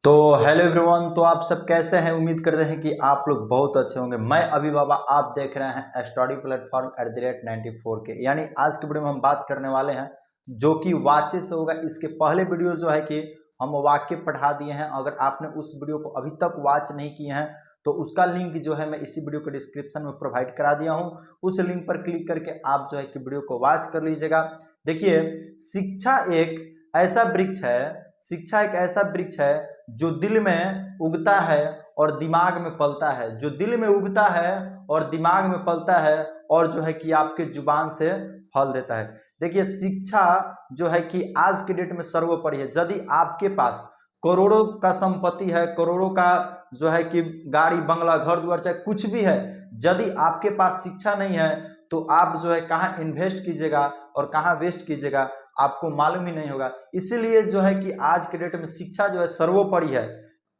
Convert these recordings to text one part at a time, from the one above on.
तो hello everyone, तो आप सब कैसे हैं। उम्मीद करते हैं कि आप लोग बहुत अच्छे होंगे। मैं अभी बाबा, आप देख रहे हैं स्टडी प्लेटफॉर्म @94 के। यानी आज के वीडियो में हम बात करने वाले हैं जो कि वाच्य से होगा। इसके पहले वीडियो जो है कि हम वाक्य पढ़ा दिए हैं। अगर आपने उस वीडियो को अभी तक वॉच नहीं किए हैं तो उसका लिंक जो है मैं इसी वीडियो के डिस्क्रिप्शन में प्रोवाइड करा दिया हूं। उस लिंक पर क्लिक करके आप जो है कि वीडियो को वॉच कर लीजिएगा। देखिए, शिक्षा एक ऐसा वृक्ष है, शिक्षा एक ऐसा वृक्ष है जो दिल में उगता है और दिमाग में पलता है, जो दिल में उगता है और दिमाग में पलता है और जो है कि आपके जुबान से फल देता है। देखिए, शिक्षा जो है कि आज के डेट में सर्वोपरि है। यदि आपके पास करोड़ों का संपत्ति है, करोड़ों का जो है कि गाड़ी बंगला घर द्वार चाहे कुछ भी है, यदि आपके पास शिक्षा नहीं है तो आप जो है कहाँ इन्वेस्ट कीजिएगा और कहाँ वेस्ट कीजिएगा आपको मालूम ही नहीं होगा। इसीलिए जो है कि आज के डेट में शिक्षा जो है सर्वोपरि है।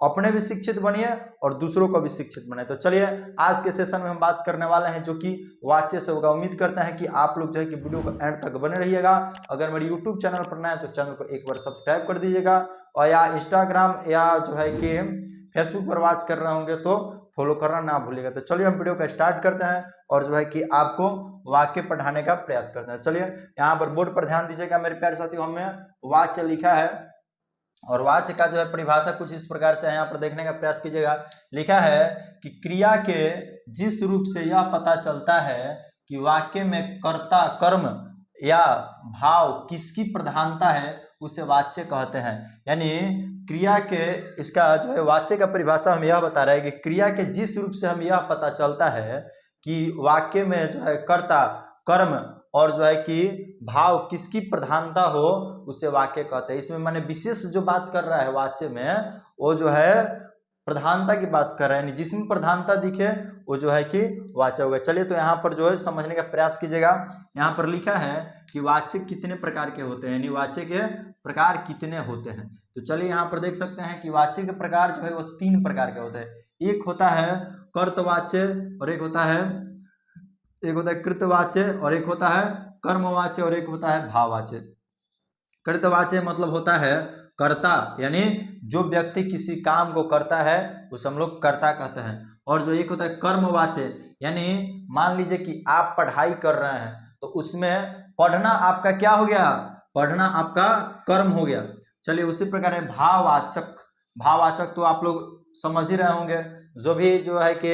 अपने भी शिक्षित बनिए और दूसरों को भी शिक्षित बनाए। तो चलिए, आज के सेशन में हम बात करने वाले हैं जो कि वाच्य से होगा। उम्मीद करते हैं कि आप लोग जो है कि वीडियो को एंड तक बने रहिएगा। अगर मेरे यूट्यूब चैनल पर नए हैं तो चैनल को एक बार सब्सक्राइब कर दीजिएगा, और या इंस्टाग्राम या जो है कि फेसबुक पर वॉच कर रहे होंगे तो फॉलो करना ना भूलिएगा। तो चलिए हम वीडियो का स्टार्ट करते हैं और जो है कि आपको वाक्य पढ़ाने का प्रयास करते हैं। चलिए, यहाँ पर बोर्ड पर ध्यान दीजिएगा मेरे प्यारे साथियों। हमें वाच्य लिखा है और वाच्य का जो है परिभाषा कुछ इस प्रकार से है, यहाँ पर देखने का प्रयास कीजिएगा। लिखा है कि क्रिया के जिस रूप से यह पता चलता है कि वाक्य में कर्ता, कर्म या भाव किसकी प्रधानता है उसे वाच्य कहते हैं। यानी क्रिया के, इसका जो है वाच्य का परिभाषा हम यह बता रहे हैं कि क्रिया के जिस रूप से हम यह पता चलता है कि वाक्य में जो है कर्ता, कर्म और जो है कि भाव किसकी प्रधानता हो उसे वाक्य कहते हैं। इसमें मैंने विशेष जो बात कर रहा है वाच्य में, वो जो है प्रधानता की बात कर रहे हैं। जिसमें प्रधानता दिखे वो जो है कि वाच्य होगा। चलिए, तो यहाँ पर जो है समझने का प्रयास कीजिएगा। यहाँ पर लिखा है कि वाच्य कितने प्रकार के होते हैं, यानी वाच्य के प्रकार कितने होते हैं। तो चलिए, यहाँ पर देख सकते हैं कि वाच्य के प्रकार जो है वो 3 प्रकार के होते हैं। एक होता है कर्तवाच्य और एक होता है कृतवाच्य और एक होता है कर्मवाच्य और एक होता है भाववाच्य। कृतवाच्य मतलब होता है कर्ता, यानी जो व्यक्ति किसी काम को करता है उसे हम लोग कर्ता कहते हैं। और जो एक होता है कर्मवाच्य, यानी मान लीजिए कि आप पढ़ाई कर रहे हैं तो उसमें पढ़ना आपका क्या हो गया, पढ़ना आपका कर्म हो गया। चलिए, उसी प्रकार है भाववाचक। भाववाचक तो आप लोग समझ ही रहे होंगे। जो भी जो है कि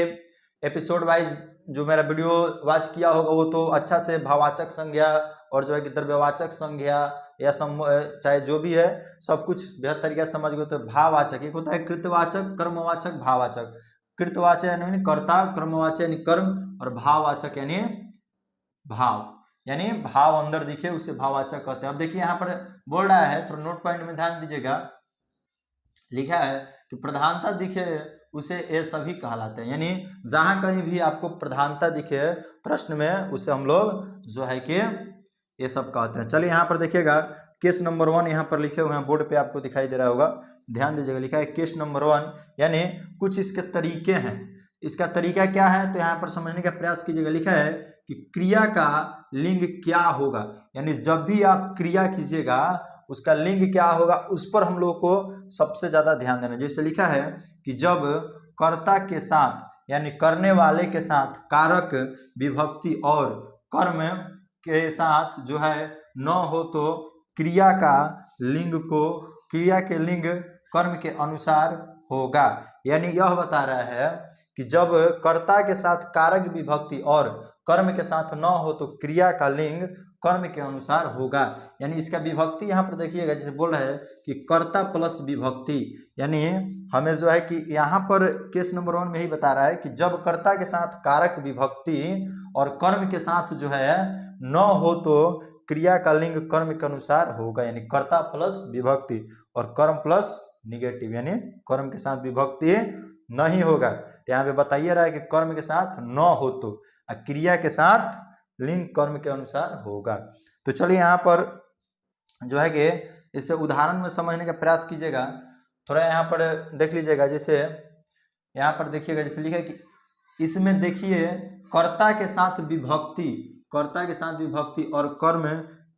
एपिसोड वाइज जो मेरा वीडियो वॉच किया होगा वो तो अच्छा से भाववाचक संज्ञा और जो है कि द्रव्यवाचक संज्ञा या चाहे जो भी है सब कुछ बेहतर तरीके से समझ गए। तो भाववाचक एक होता है कृतवाचक, कर्मवाचक, भाववाचक। कृतवाचक यानी कर्ता, कर्मवाचक यानी कर्म और भाववाचक यानी भाव, यानी भाव अंदर दिखे उसे भाववाचक कहते हैं। अब देखिए, यहाँ पर बोल रहा है, थोड़ा नोट पॉइंट में ध्यान दीजिएगा। लिखा है कि प्रधानता दिखे उसे ये सभी कहलाते हैं। यानी जहां कहीं भी आपको प्रधानता दिखे प्रश्न में उसे हम लोग जो है कि ये सब कहते हैं। चलिए, यहाँ पर देखिएगा केस नंबर 1 यहाँ पर लिखे हुए हैं, बोर्ड पे आपको दिखाई दे रहा होगा, ध्यान दीजिएगा। लिखा है केस नंबर 1, यानी कुछ इसके तरीके हैं। इसका तरीका क्या है तो यहाँ पर समझने का प्रयास कीजिएगा। लिखा है कि क्रिया का लिंग क्या होगा, यानी जब भी आप क्रिया कीजिएगा उसका लिंग क्या होगा उस पर हम लोग को सबसे ज्यादा ध्यान देना। जैसे लिखा है कि जब कर्ता के साथ यानी करने वाले के साथ कारक, विभक्ति और कर्म के साथ जो है न हो तो क्रिया का लिंग को, क्रिया के लिंग कर्म के अनुसार होगा। यानी यह बता रहा है कि जब कर्ता के साथ कारक, विभक्ति और कर्म के साथ न हो तो क्रिया का लिंग कर्म के अनुसार होगा। यानी इसका विभक्ति यहाँ पर देखिएगा, जैसे बोल रहा है कि कर्ता प्लस विभक्ति, यानी हमें जो है कि यहाँ पर केस नंबर 1 में ही बता रहा है कि जब कर्ता के साथ कारक, विभक्ति और कर्म के साथ जो है न हो तो क्रिया का लिंग कर्म के अनुसार होगा। यानी कर्ता प्लस विभक्ति और कर्म प्लस निगेटिव, यानी कर्म के साथ विभक्ति नहीं होगा। तो यहाँ पे बताइए रहा है कि कर्म के साथ न हो तो क्रिया के साथ लिंग कर्म के अनुसार होगा। तो चलिए, यहाँ पर जो है कि इसे उदाहरण में समझने का प्रयास कीजिएगा। थोड़ा यहाँ पर देख लीजिएगा, जैसे यहाँ पर देखिएगा, जैसे लिखा है कि इसमें देखिए कर्ता के साथ विभक्ति, कर्ता के साथ विभक्ति और कर्म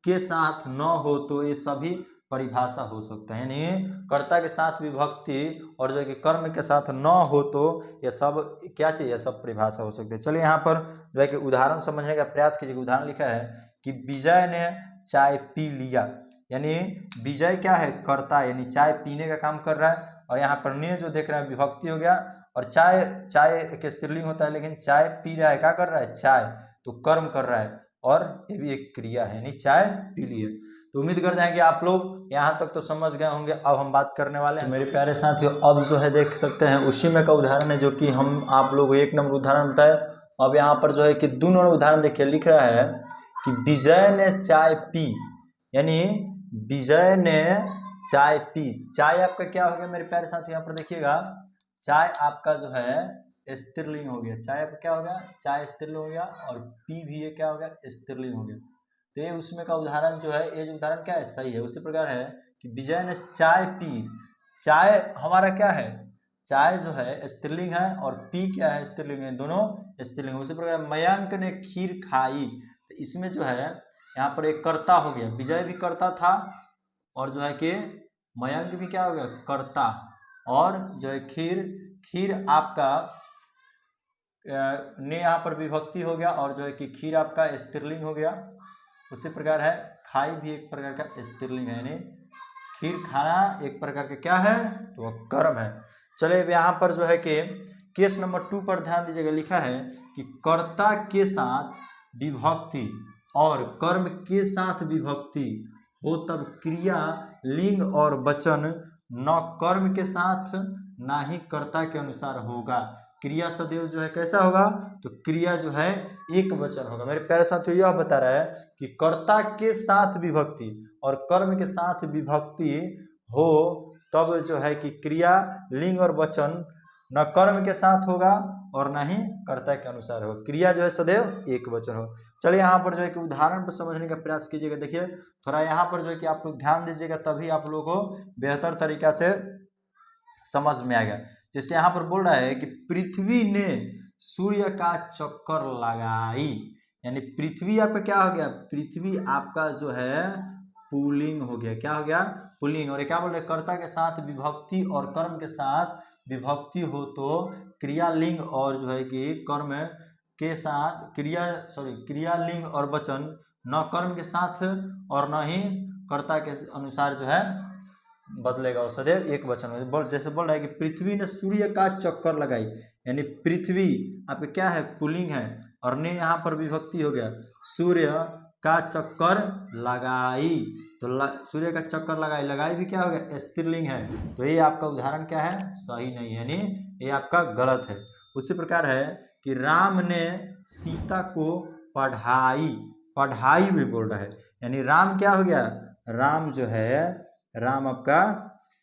के साथ न हो तो ये सभी परिभाषा हो सकता है, यानी कर्ता के साथ विभक्ति और जो है कि कर्म के साथ न हो तो यह सब क्या चाहिए, सब परिभाषा हो सकती है। चलिए यहाँ पर जो है कि उदाहरण समझने का प्रयास कीजिए। उदाहरण लिखा है कि विजय ने चाय पी लिया, यानी विजय क्या है, कर्ता, यानी चाय पीने का काम कर रहा है। और यहाँ पर ने जो देख रहे हैं विभक्ति हो गया, और चाय एक स्त्रीलिंग होता है, लेकिन चाय पी रहा है, क्या कर रहा है, चाय, तो कर्म कर रहा है, और ये भी एक क्रिया है, यानी चाय पी ली है। तो उम्मीद करते हैं कि आप लोग यहाँ तक तो समझ गए होंगे। अब हम बात करने वाले हैं, तो मेरे प्यारे साथियों, अब जो है देख सकते हैं उसी में का उदाहरण है जो कि हम आप लोग एक नंबर उदाहरण बताए। अब यहाँ पर जो है कि 2 नंबर उदाहरण देखिए, लिख रहा है कि विजय ने चाय पी, यानी विजय ने चाय पी। चाय आपका क्या हो गया मेरे प्यारे साथियों, यहाँ पर देखिएगा, चाय आपका जो है स्त्रीलिंग हो गया। चाय आपका क्या हो गया, चाय स्त्रीलिंग हो गया, और पी भी ये क्या हो गया, स्त्रीलिंग हो गया। तो ये उसमें का उदाहरण जो है, ये जो उदाहरण क्या है, सही है। उसी प्रकार है कि विजय ने चाय पी। चाय हमारा क्या है, चाय जो है स्त्रीलिंग है, और पी क्या है, स्त्रीलिंग है, दोनों स्त्रीलिंग। उसी प्रकार मयंक ने खीर खाई, तो इसमें जो है यहाँ पर एक कर्ता हो गया, विजय भी कर्ता था, और जो है कि मयंक भी क्या हो गया, कर्ता, और जो है खीर आपका ने यहाँ पर विभक्ति हो गया, और जो है कि खीर आपका स्त्रीलिंग हो गया। उसी प्रकार है खाई भी एक प्रकार का स्त्रीलिंग है, यानी खीर खाना एक प्रकार का क्या है, तो वह कर्म है। चलिए अब यहाँ पर जो है कि केस नंबर 2 पर ध्यान दीजिएगा। लिखा है कि कर्ता के साथ विभक्ति और कर्म के साथ विभक्ति हो तब क्रिया लिंग और वचन न कर्म के साथ ना ही कर्ता के अनुसार होगा। क्रिया सदैव जो है कैसा होगा, तो क्रिया जो है एक वचन होगा। मेरे प्यारे साथियों, यह बता रहा है कि कर्ता के साथ विभक्ति और कर्म के साथ विभक्ति हो तब जो है कि क्रिया लिंग और वचन न कर्म के साथ होगा और न ही कर्ता के अनुसार होगा। क्रिया जो है सदैव एक वचन हो। चलिए यहाँ पर जो है कि उदाहरण पर समझने का प्रयास कीजिएगा। देखिए थोड़ा यहाँ पर जो है कि आप लोग ध्यान दीजिएगा, तभी आप लोगों को बेहतर तरीका से समझ में आएगा। जैसे यहाँ पर बोल रहा है कि पृथ्वी ने सूर्य का चक्कर लगाई, यानी पृथ्वी आपका क्या हो गया, पृथ्वी आपका जो है पुल्लिंग हो गया। क्या हो गया, पुल्लिंग। और क्या बोल रहे, कर्ता के साथ विभक्ति और कर्म के साथ विभक्ति हो तो क्रिया लिंग और जो है कि कर्म के साथ क्रिया लिंग और वचन न कर्म के साथ और न ही कर्ता के अनुसार जो है बदलेगा, और सदैव एक वचन। जैसे बोल रहा है कि पृथ्वी ने सूर्य का चक्कर लगाई, यानी पृथ्वी आपका क्या है, पुल्लिंग है, और ने यहाँ पर विभक्ति हो गया, सूर्य का चक्कर लगाई, तो सूर्य का चक्कर लगाई भी क्या हो गया, स्त्रीलिंग है। तो ये आपका उदाहरण क्या है, सही नहीं है, यानी ये आपका गलत है। उसी प्रकार है कि राम ने सीता को पढ़ाई भी बोल रहा है, यानी राम क्या हो गया, राम जो है, राम आपका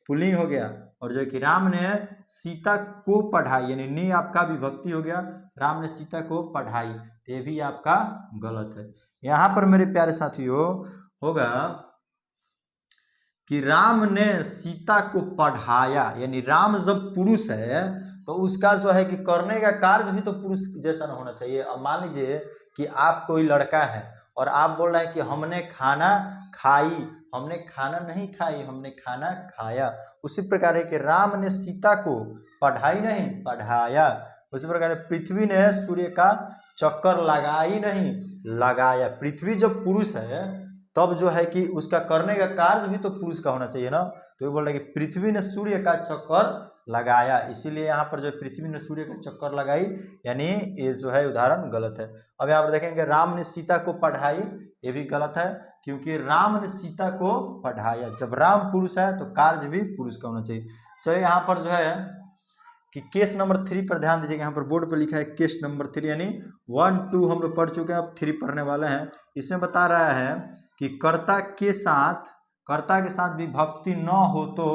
पुल्लिंग हो गया, और जो कि राम ने सीता को पढ़ाई, यानी नी आपका विभक्ति हो गया, राम ने सीता को पढ़ाई, ये भी आपका गलत है। यहाँ पर मेरे प्यारे साथियों होगा कि राम ने सीता को पढ़ाया, यानी राम जब पुरुष है तो उसका जो है कि करने का कार्य भी तो पुरुष जैसा ना होना चाहिए। अब मान लीजिए कि आप कोई लड़का है और आप बोल रहे हैं कि हमने खाना खाई, हमने खाना नहीं खाई, हमने खाना खाया। उसी प्रकार है कि राम ने सीता को पढ़ाई नहीं, पढ़ाया। उसी प्रकार पृथ्वी ने सूर्य का चक्कर लगाई नहीं, लगाया। पृथ्वी जब पुरुष है तब जो है कि उसका करने का कार्य भी तो पुरुष का होना चाहिए ना। तो ये बोल रहे हैं कि पृथ्वी ने सूर्य का चक्कर लगाया, इसीलिए यहाँ पर जो पृथ्वी ने सूर्य का चक्कर लगाई, यानी ये जो है उदाहरण गलत है। अब यहाँ पर देखेंगे राम ने सीता को पढ़ाई, ये भी गलत है, क्योंकि राम ने सीता को पढ़ाया। जब राम पुरुष है तो कार्य भी पुरुष का होना चाहिए। चलिए यहाँ पर जो है कि केस नंबर 3 पर ध्यान दीजिएगा। यहाँ पर बोर्ड पर लिखा है केस नंबर 3, यानी 1 2 हम लोग पढ़ चुके हैं, अब 3 पढ़ने वाले हैं। इसमें बता रहा है कि कर्ता के साथ विभक्ति न हो तो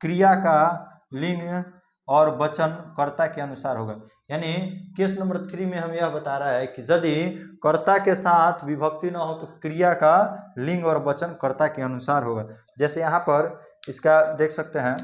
क्रिया का लिंग और वचन कर्ता के अनुसार होगा। यानी केस नंबर 3 में हम यह बता रहा है कि यदि कर्ता के साथ विभक्ति न हो तो क्रिया का लिंग और वचन कर्ता के अनुसार होगा। जैसे यहाँ पर इसका देख सकते हैं,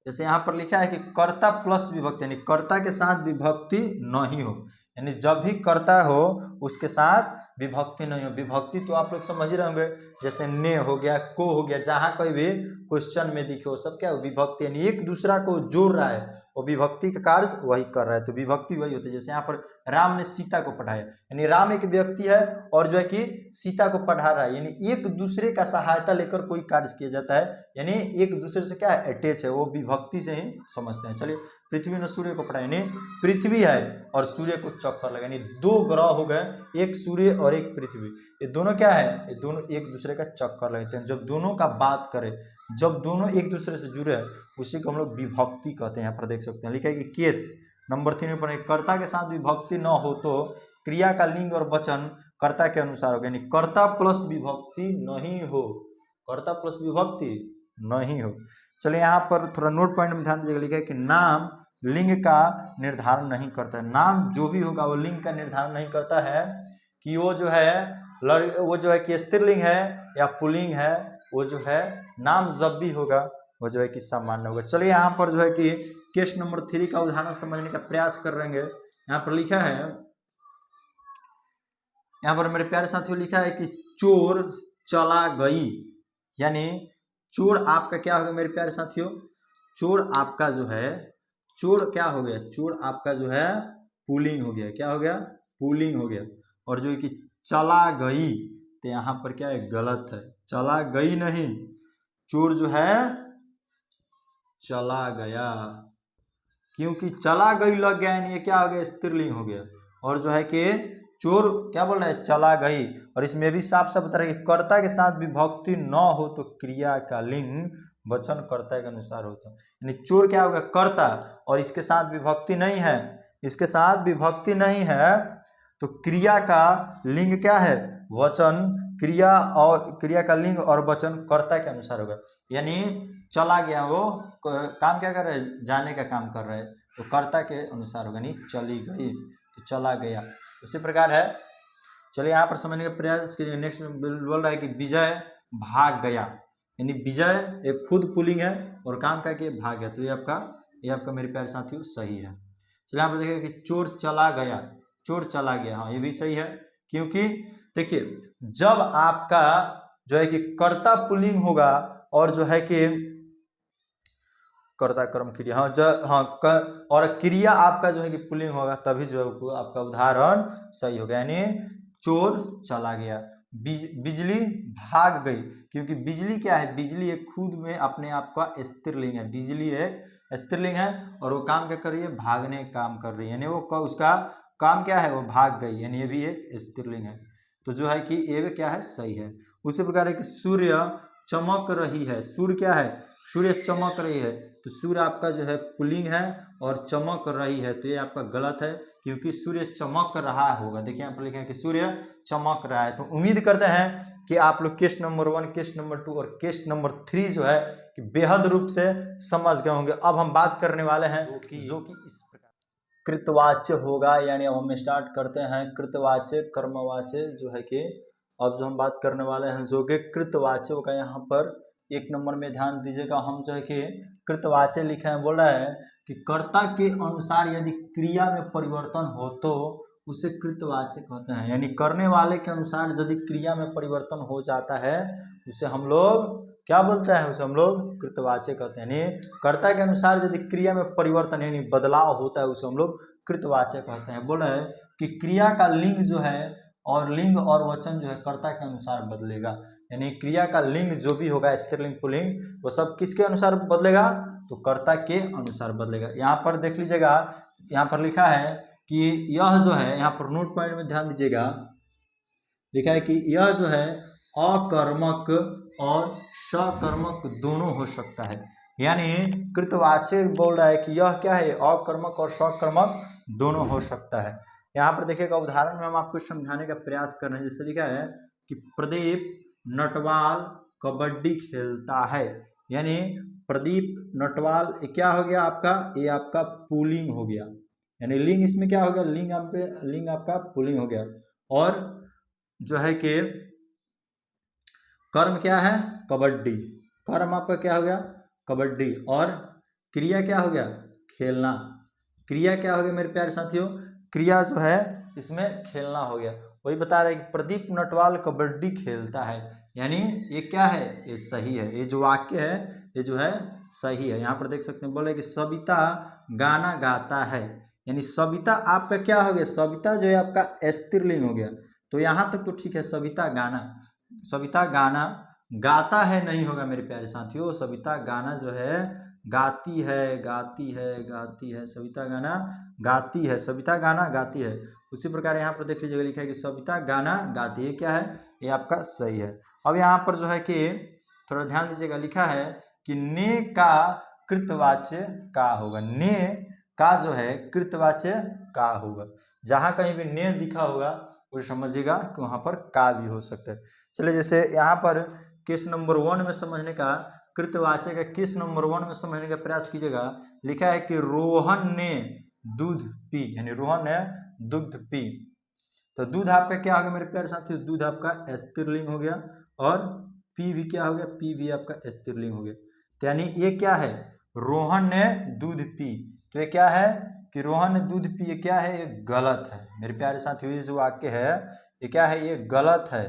जैसे यहाँ पर लिखा है कि कर्ता प्लस विभक्ति, यानी कर्ता के साथ विभक्ति नहीं हो, यानी जब भी कर्ता हो उसके साथ विभक्ति नहीं हो। विभक्ति तो आप लोग समझ ही रहे होंगे, जैसे ने हो गया, को हो गया, जहाँ कोई भी क्वेश्चन में दिखे वो सब क्या है, विभक्ति, यानी एक दूसरा को जोड़ रहा है, वो विभक्ति का कार्य वही कर रहा है, तो विभक्ति वही होती है। जैसे यहाँ पर राम ने सीता को पढ़ाया, यानी राम एक व्यक्ति है और जो है कि सीता को पढ़ा रहा है, यानी एक दूसरे का सहायता लेकर कोई कार्य किया जाता है, यानी एक दूसरे से क्या है, अटैच है, वो विभक्ति से ही समझते हैं। चलिए, पृथ्वी ने सूर्य को पढ़ा, यानी पृथ्वी है और सूर्य को चक्कर लगा, यानी दो ग्रह हो गए, एक सूर्य और एक पृथ्वी, ये दोनों क्या है, ये दोनों एक दूसरे का चक्कर लगाते हैं। जब दोनों का बात करें, जब दोनों एक दूसरे से जुड़े हैं, उसी को हम लोग विभक्ति कहते हैं। यहाँ पर देख सकते हैं लिखा है कि केस नंबर 3 में पढ़े, कर्ता के साथ विभक्ति न हो तो क्रिया का लिंग और वचन कर्ता के अनुसार होगा, यानी कर्ता प्लस विभक्ति नहीं हो, कर्ता प्लस विभक्ति नहीं हो। चलिए, यहाँ पर थोड़ा नोट पॉइंट में ध्यान दीजिएगा, लिखा है कि नाम लिंग का निर्धारण नहीं करता है। नाम जो भी होगा वो लिंग का निर्धारण नहीं करता है, कि वो जो है कि स्त्रीलिंग है या पुल्लिंग है, वो जो है नाम जब भी होगा वो जो है कि सामान्य होगा। चलिए, यहाँ पर जो है कि केस नंबर 3 का उदाहरण समझने का प्रयास कर रहेंगे। यहाँ पर लिखा है, यहाँ पर मेरे प्यारे साथियों लिखा है कि चोर चला गई, यानी चोर आपका क्या होगा मेरे प्यारे साथियों, चोर आपका जो है, चोर क्या हो गया, चोर आपका जो है पुल्लिंग हो गया, क्या हो गया, पुल्लिंग हो गया। और जो है कि चला गई, तो यहाँ पर क्या है, गलत है, चला गई नहीं, चोर जो है चला गया, क्योंकि चला गई लग गया, यानी ये क्या हो गया, स्त्रीलिंग हो गया। और जो है कि चोर क्या बोल रहा है, चला गई, और इसमें भी साफ साफ बता रहा है कि कर्ता के साथ विभक्ति न हो तो क्रिया का लिंग वचन कर्ता के अनुसार होता है, यानी चोर क्या होगा, कर्ता, और इसके साथ विभक्ति नहीं है, इसके साथ विभक्ति नहीं है, तो क्रिया का लिंग क्या है, वचन, क्रिया, और क्रिया का लिंग और वचन कर्ता के अनुसार होगा। यानी चला गया, वो काम क्या कर रहा है, जाने का काम कर रहा है, तो कर्ता के अनुसार होगा, नहीं चली गई तो चला गया, उसी प्रकार है। चलिए, यहाँ पर समझने का प्रयास कीजिए। नेक्स्ट बोल रहा है कि विजय भाग गया, यानी विजय एक खुद पुल्लिंग है और काम करके भाग गया, तो ये आपका मेरे प्यारे साथियों सही है। चलिए, यहाँ पर देखिए कि चोर चला गया, चोर चला गया, हाँ ये भी सही है, क्योंकि देखिए जब आपका जो है कि कर्ता पुल्लिंग होगा और जो है कि कर्ता कर्म क्रिया, और क्रिया आपका जो है कि पुल्लिंग होगा, तभी जो है आपका उदाहरण सही होगा, यानी चोर चला गया। बिजली भाग गई, क्योंकि बिजली क्या है, बिजली एक खुद में अपने आप का स्त्रीलिंग है, बिजली एक स्त्रीलिंग है और वो काम क्या कर रही है, भागने काम कर रही है, यानी वो उसका काम क्या है, वो भाग गई, यानी ये भी एक स्त्रीलिंग है, तो जो है कि ये क्या है, सही है। उसी प्रकार है कि सूर्य चमक रही है, सूर्य क्या है, सूर्य चमक रही है, तो सूर्य आपका जो है पुल्लिंग है और चमक रही है, तो ये आपका गलत है, क्योंकि सूर्य चमक रहा होगा। देखिए यहाँ पर लिखे हैं कि सूर्य चमक रहा है। तो उम्मीद करते हैं कि आप लोग केस नंबर 1, केस नंबर 2 और केस नंबर 3 जो है कि बेहद रूप से समझ गए होंगे। अब हम बात करने वाले हैं जो कि इस प्रकार कृतवाच्य होगा, यानी अब हम स्टार्ट करते हैं कृतवाच्य कर्मवाच्य जो है कि अब जो हम बात करने वाले हैं जो कि कृतवाच्य होगा। यहाँ पर 1 नंबर में ध्यान दीजिएगा, हम जो है कि कृतवाच्य लिखे हैं, बोल रहा है कि कर्ता के अनुसार यदि क्रिया में परिवर्तन हो तो उसे कृतवाच्य कहते हैं, यानी करने वाले के अनुसार यदि क्रिया में परिवर्तन हो जाता है उसे हम लोग क्या बोलते हैं, उसे हम लोग कृतवाच्य कहते हैं। यानी कर्ता के अनुसार यदि क्रिया में परिवर्तन यानी बदलाव होता है उसे हम लोग कृतवाच्य कहते हैं। बोला है कि क्रिया का लिंग जो है और लिंग और वचन जो है कर्ता के अनुसार बदलेगा, यानी क्रिया का लिंग जो भी होगा स्त्रीलिंग पुल्लिंग वो सब किसके अनुसार बदलेगा, तो कर्ता के अनुसार बदलेगा। यहाँ पर देख लीजिएगा, यहाँ पर लिखा है कि यह जो है, यहाँ पर नोट पॉइंट में ध्यान दीजिएगा, लिखा है कि यह जो है अकर्मक और सकर्मक दोनों हो सकता है, यानी कृतवाच्य बोल रहा है कि यह क्या है, अकर्मक और सकर्मक दोनों हो सकता है। यहाँ पर देखिएगा उदाहरण में हम आपको समझाने का प्रयास कर रहे हैं। जैसे लिखा है कि प्रदीप नटवाल कबड्डी खेलता है, यानी प्रदीप नटवाल क्या हो गया आपका, ये आपका पुल्लिंग हो गया, यानी लिंग इसमें क्या हो गया, लिंग आपका पुल्लिंग हो गया। और जो है कि कर्म क्या है, कबड्डी, कर्म आपका क्या हो गया, कबड्डी, और क्रिया क्या हो गया, खेलना, क्रिया क्या हो गया मेरे प्यारे साथियों, क्रिया जो है इसमें खेलना हो गया। वही बता रहा है कि प्रदीप नटवाल कबड्डी खेलता है, यानी ये क्या है, ये सही है, ये जो वाक्य है ये जो है सही है। यहाँ पर देख सकते हैं, बोले कि सविता गाना गाता है, यानी सविता आपका क्या हो गया, सविता जो है आपका स्त्रीलिंग हो गया। तो यहाँ तक तो ठीक है, सविता गाना गाता है नहीं होगा मेरे प्यारे साथियों, सविता गाना जो है गाती है, सविता गाना गाती है। उसी प्रकार यहाँ पर देख लीजिएगा, लिखा है कि सविता गाना गाती है, क्या है, ये आपका सही है। अब यहाँ पर जो है कि थोड़ा ध्यान दीजिएगा, लिखा है कि ने का कृतवाच्य का होगा, ने का जो है कृतवाच्य का होगा। जहाँ कहीं भी ने दिखा होगा वो समझिएगा कि वहाँ पर का भी हो सकता है। चलिए, जैसे यहाँ पर केस नंबर 1 में समझने का, कृतवाच्य का केस नंबर 1 में समझने का प्रयास कीजिएगा। लिखा है कि रोहन ने दूध पी, यानी रोहन ने दूध पी। तो दूध आपका क्या हो गया मेरे प्यारे साथियों, दूध आपका स्त्रीलिंग हो गया, और पी भी क्या हो गया, पी भी आपका स्त्रीलिंग हो गया। तो यानी ये क्या है, रोहन ने दूध पी। तो ये क्या है कि रोहन ने दूध पी, ये क्या है, ये गलत है मेरे प्यारे साथियों। ये जो वाक्य है ये क्या है, ये गलत है।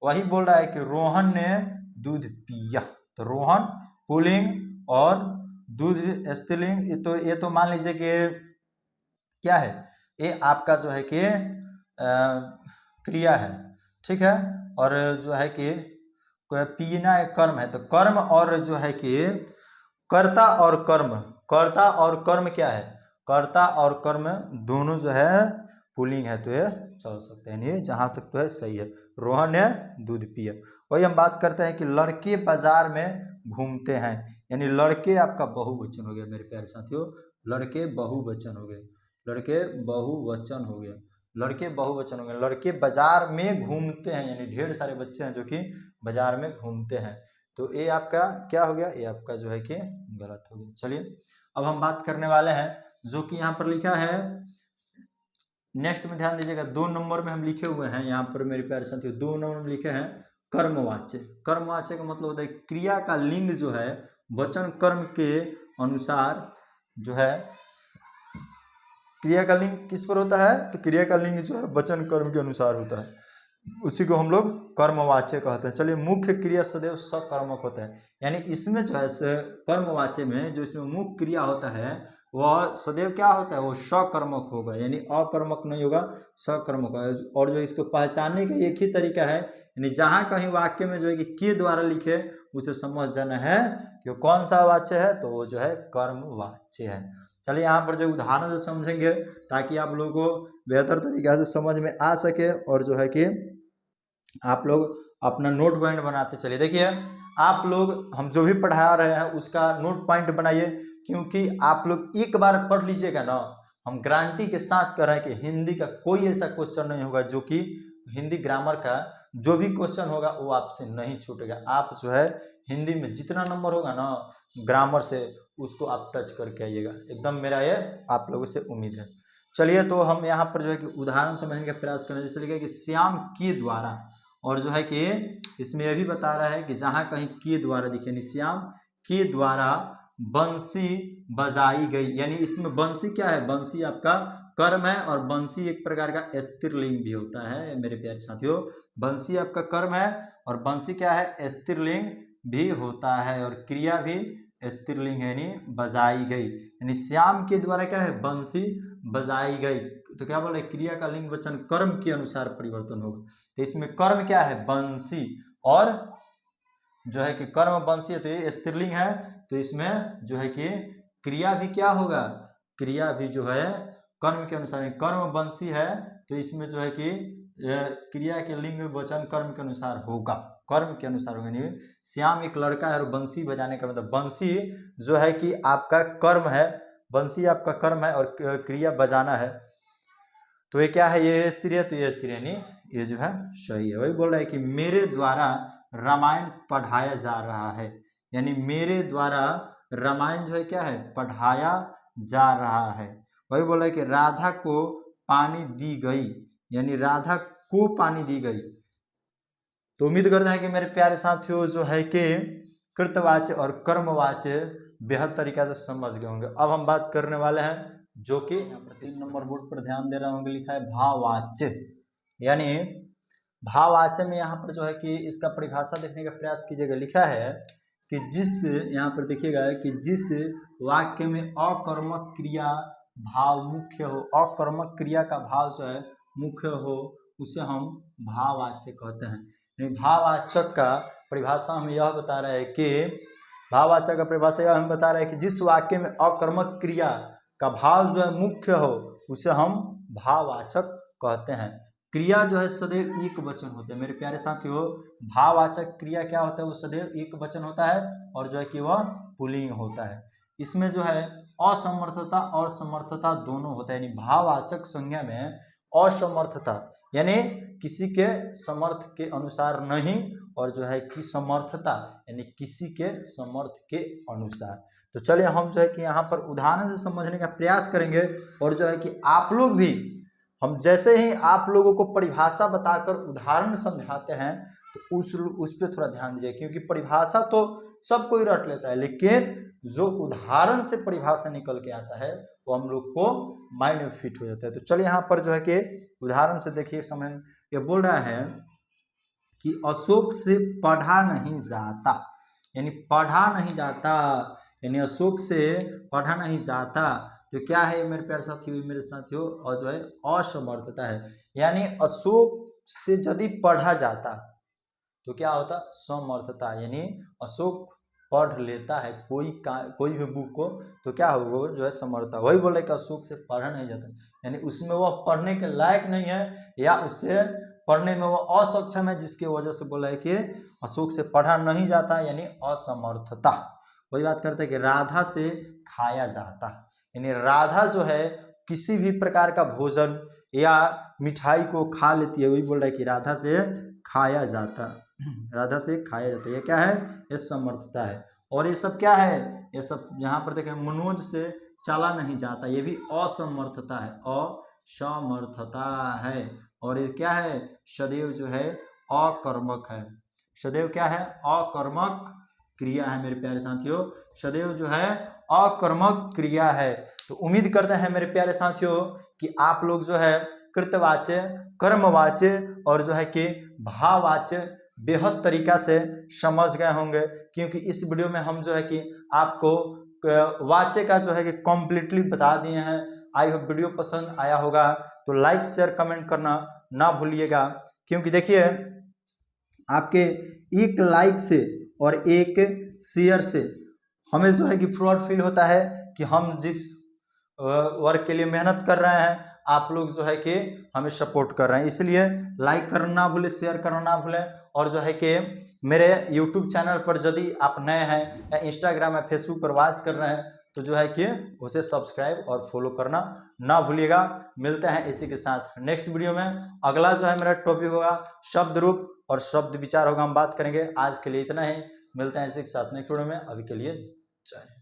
वही बोल रहा है कि रोहन ने दूध पिया। तो रोहन पुल्लिंग और दूध स्त्रीलिंग। ये तो मान लीजिए कि क्या है, ये आपका जो है कि क्रिया है, ठीक है। और जो है कि पीना एक कर्म है। तो कर्म और जो है कि कर्ता और कर्म क्या है, कर्ता और कर्म दोनों जो है पुल्लिंग है, तो ये चल सकते हैं, ये जहाँ तक तो है सही है। रोहन ने दूध पिया। वही हम बात करते हैं कि लड़के बाजार में घूमते हैं, यानी लड़के आपका बहुवचन हो गया मेरे प्यारे साथियों, लड़के बहुवचन हो गए, लड़के बहुवचन हो गया, लड़के बाजार में घूमते हैं, यानी ढेर सारे बच्चे हैं जो कि बाजार में घूमते हैं। तो ये आपका क्या हो गया, ये आपका जो है कि गलत हो गया। चलिए, अब हम बात करने वाले हैं जो कि यहाँ पर लिखा है, नेक्स्ट में ध्यान दीजिएगा, 2 नंबर में हम लिखे हुए हैं यहाँ पर मेरे प्यारे साथियों, 2 नंबर में लिखे हैं कर्मवाच्य। कर्मवाच्य का मतलब होता है क्रिया का लिंग जो है वचन कर्म के अनुसार जो है, क्रिया का लिंग किस पर होता है, तो क्रिया का लिंग जो है वचन कर्म के अनुसार होता है, उसी को हम लोग कर्मवाच्य कहते हैं। चलिए, मुख्य क्रिया सदैव सकर्मक होता है, यानी इसमें जो है कर्मवाच्य में जो इसमें मुख्य क्रिया होता है वह सदैव क्या होता है, वो सकर्मक होगा, यानी अकर्मक नहीं होगा, सकर्मक होगा। और जो इसको पहचानने का एक ही तरीका है, यानी जहाँ कहीं वाक्य में जो है कि के द्वारा लिखे उसे समझ जाना है कि कौन सा वाच्य है, तो वो जो है कर्मवाच्य है। चलिए, यहाँ पर जो उदाहरण से समझेंगे ताकि आप लोगों को बेहतर तरीके से समझ में आ सके, और जो है कि आप लोग अपना नोट पॉइंट बनाते चलिए। देखिए, आप लोग हम जो भी पढ़ा रहे हैं उसका नोट पॉइंट बनाइए, क्योंकि आप लोग एक बार पढ़ लीजिएगा ना, हम गारंटी के साथ कह रहे हैं कि हिंदी का कोई ऐसा क्वेश्चन नहीं होगा जो कि हिंदी ग्रामर का जो भी क्वेश्चन होगा वो आपसे नहीं छूटेगा। आप जो है हिंदी में जितना नंबर होगा ना ग्रामर से, उसको आप टच करके आइएगा, एकदम मेरा ये आप लोगों से उम्मीद है। चलिए, तो हम यहाँ पर जो है कि उदाहरण समझने का प्रयास करें। जैसे लिखा है कि श्याम के द्वारा, और जो है कि इसमें यह भी बता रहा है कि जहाँ कहीं के द्वारा दिखे, श्याम के द्वारा बंसी बजाई गई, यानी इसमें बंसी क्या है, बंसी आपका कर्म है, और बंसी एक प्रकार का स्त्रीलिंग भी होता है मेरे प्यारे साथियों। बंसी आपका कर्म है और बंसी क्या है, स्त्रीलिंग भी होता है, और क्रिया भी स्त्रीलिंग है, यानी बजाई गई, यानी श्याम के द्वारा क्या है, बंसी बजाई गई। तो क्या बोल रहे, क्रिया का लिंग वचन कर्म के अनुसार परिवर्तन होगा। तो इसमें कर्म क्या है, बंसी, और जो है कि कर्म बंसी है, तो ये स्त्रीलिंग है, तो इसमें जो है कि क्रिया भी क्या होगा, क्रिया भी जो है कर्म के अनुसार, कर्म बंसी है, तो इसमें जो है कि क्रिया के लिंग वचन कर्म के अनुसार होगा, कर्म के अनुसार होगा। नहीं, श्याम एक लड़का है और बंसी बजाने का मतलब, बंसी जो है कि आपका कर्म है, बंसी आपका कर्म है और क्रिया बजाना है, तो ये क्या है, ये स्त्री है, तो ये स्त्री है, नहीं ये जो है सही है। वही बोल रहा है कि मेरे द्वारा रामायण पढ़ाया जा रहा है, यानी मेरे द्वारा रामायण जो है क्या है, पढ़ाया जा रहा है। वही बोल रहा है कि राधा को पानी दी गई, यानी राधा को पानी दी गई। तो उम्मीद करते हैं कि मेरे प्यारे साथियों जो है कि कृतवाच्य और कर्मवाच्य बेहद तरीका से समझ गए होंगे। अब हम बात करने वाले हैं जो कि 3 नंबर बोर्ड पर ध्यान दे रहे होंगे, लिखा है भाववाच्य। यानी भाववाचक में यहाँ पर जो है कि इसका परिभाषा देखने का प्रयास कीजिएगा। लिखा है कि जिस, यहाँ पर देखिएगा कि जिस वाक्य में अकर्मक क्रिया भाव मुख्य हो, अकर्मक क्रिया का भाव जो है मुख्य हो, उसे हम भाववाचक कहते हैं। भाववाचक का परिभाषा हम यह बता रहे हैं कि भाववाचक का परिभाषा यह हम बता रहे हैं कि जिस वाक्य में अकर्मक क्रिया का भाव जो है मुख्य हो, उसे हम भाववाचक कहते हैं। क्रिया जो है सदैव एक वचन होते हैं मेरे प्यारे साथियों। भाववाचक क्रिया क्या होता है, वो सदैव एक वचन होता है और जो है कि वह पुल्लिंग होता है। इसमें जो है असमर्थता और समर्थता दोनों होता है, यानी भाववाचक संज्ञा में असमर्थता यानी किसी के समर्थ के अनुसार नहीं, और जो है कि समर्थता यानी किसी के समर्थ के अनुसार। तो चलिए हम जो है कि यहाँ पर उदाहरण से समझने का प्रयास करेंगे, और जो है कि आप लोग भी, हम जैसे ही आप लोगों को परिभाषा बताकर उदाहरण समझाते हैं तो उस पर थोड़ा ध्यान दीजिए, क्योंकि परिभाषा तो सब कोई रट लेता है, लेकिन जो उदाहरण से परिभाषा निकल के आता है वो हम लोग को माइंड में फिट हो जाता है। तो चलिए यहाँ पर जो है कि उदाहरण से देखिए, समझ ये बोल रहा है कि अशोक से पढ़ा नहीं जाता, यानी पढ़ा नहीं जाता, यानी अशोक से पढ़ा नहीं जाता। तो क्या है मेरे प्यारे साथियों, और जो है असमर्थता है, यानी अशोक से यदि पढ़ा जाता तो क्या होता, समर्थता, यानी अशोक पढ़ लेता है कोई भी बुक को, तो क्या होगा, जो है समर्थता। वही बोले कि अशोक से पढ़ा नहीं जाता, यानी उसमें वह पढ़ने के लायक नहीं है, या उससे पढ़ने में वह असक्षम है, जिसकी वजह से बोला है कि अशोक से पढ़ा नहीं जाता, यानी असमर्थता। वही बात करते हैं कि राधा से खाया जाता, यानी राधा जो है किसी भी प्रकार का भोजन या मिठाई को खा लेती है, वही बोल रहा है कि राधा से खाया जाता, राधा से खाया जाता है। ये क्या है, ये समर्थता है। और ये सब क्या है, ये सब यहाँ पर देखें, मनोज से चला नहीं जाता, ये भी असमर्थता है, असमर्थता है। और ये क्या है, सदैव जो है अकर्मक है, सदैव क्या है, अकर्मक क्रिया है मेरे प्यारे साथियों, सदैव जो है अकर्मक क्रिया है। तो उम्मीद करते हैं मेरे प्यारे साथियों कि आप लोग जो है कृतवाच्य, कर्मवाच्य और जो है कि भाववाच्य बेहद तरीका से समझ गए होंगे, क्योंकि इस वीडियो में हम जो है कि आपको वाच्य का जो है कि कम्प्लीटली बता दिए हैं। आई होप वीडियो पसंद आया होगा, तो लाइक शेयर कमेंट करना ना भूलिएगा, क्योंकि देखिए आपके एक लाइक से और एक शेयर से हमें जो है कि प्राउड फील होता है कि हम जिस वर्क के लिए मेहनत कर रहे हैं, आप लोग जो है कि हमें सपोर्ट कर रहे हैं। इसलिए लाइक करना ना भूलें, शेयर करना ना भूलें, और जो है कि मेरे YouTube चैनल पर यदि आप नए हैं या इंस्टाग्राम या फेसबुक पर वॉच कर रहे हैं, तो जो है कि उसे सब्सक्राइब और फॉलो करना ना भूलिएगा। मिलते हैं इसी के साथ नेक्स्ट वीडियो में। अगला जो है मेरा टॉपिक होगा शब्द रूप और शब्द विचार होगा, हम बात करेंगे। आज के लिए इतना ही, मिलते हैं इसी के साथ नेक्स्ट वीडियो में। अभी के लिए जय।